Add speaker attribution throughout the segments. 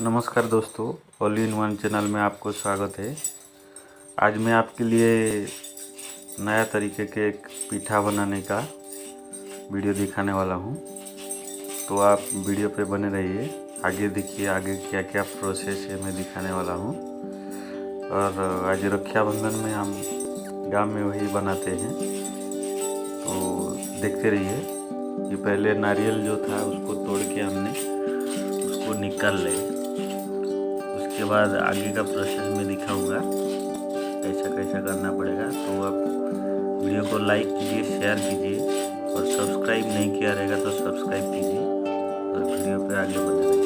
Speaker 1: नमस्कार दोस्तों, all in one channel में आपको स्वागत है। आज मैं आपके लिए नया तरीके के एक पीठा बनाने का वीडियो दिखाने वाला हूं। तो आप वीडियो पे बने रहिए, आगे देखिए आगे क्या क्या प्रोसेस है मैं दिखाने वाला हूं। और आज रक्षाबंधन में हम गांव में वही बनाते हैं, तो देखते रहिए। ये पहले नारियल जो था उसको तोड़ के हमने उसको निकाल ले। उसके बाद आगे का प्रोसेस में दिखाऊंगा कैसा कैसा करना पड़ेगा। तो आप वीडियो को लाइक कीजिए, शेयर कीजिए और सब्सक्राइब नहीं किया रहेगा तो सब्सक्राइब कीजिए और वीडियो पे आगे बढ़ते रहिए।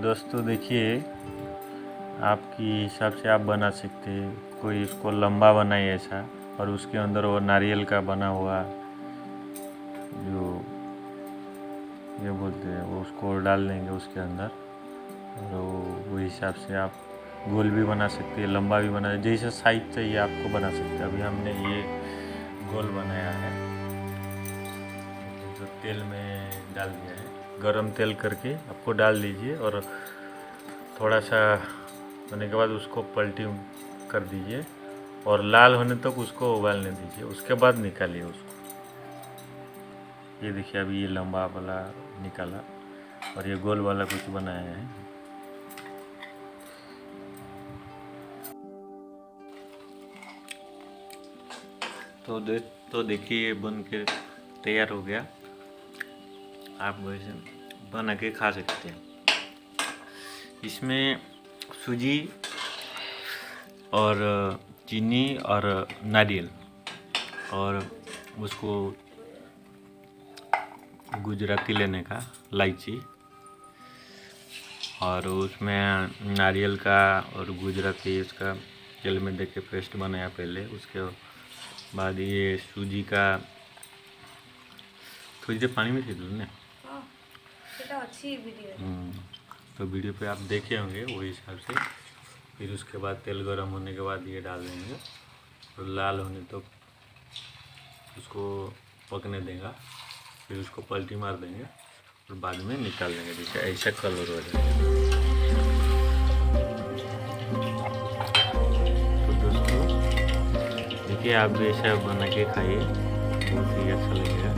Speaker 1: दोस्तों देखिए, आपकी हिसाब से आप बना सकते हैं। कोई इसको लंबा बनाए ऐसा, और उसके अंदर वो नारियल का बना हुआ जो ये बोलते हैं वो उसको डाल देंगे उसके अंदर, और वो हिसाब से आप गोल भी बना सकते हैं, लंबा भी बना, जैसा साइज चाहिए आपको बना सकते हैं। अभी हमने ये गोल बनाया है, जो तेल में डाल दिया है, गरम तेल करके आपको डाल दीजिए, और थोड़ा सा होने के बाद उसको पलटी कर दीजिए, और लाल होने तक उसको उबालने दीजिए। उसके बाद निकालिए उसको। ये देखिए, अभी ये लंबा वाला निकाला, और ये गोल वाला कुछ बनाया है। तो देखिए, ये बन के तैयार हो गया। आप वैसे बना के खा सकते हैं। इसमें सूजी और चीनी और नारियल, और उसको गुजराती लेने का, इलायची, और उसमें नारियल का और गुजराती इसका तेल में दे के पेस्ट बनाया पहले। उसके बाद ये सूजी का थोड़ी देर पानी में थी ना,
Speaker 2: अच्छी वीडियो।
Speaker 1: तो वीडियो पे आप देखे होंगे वही हिसाब से। फिर उसके बाद तेल गरम होने के बाद ये डाल देंगे, और लाल होने तो उसको पकने देगा। फिर उसको पलटी मार देंगे, और बाद में निकाल देंगे। देखिए, ऐसा कलर हो जाएगा। तो दोस्तों देखिए, आप भी ऐसा बना के खाइए, बहुत ही अच्छा लगेगा।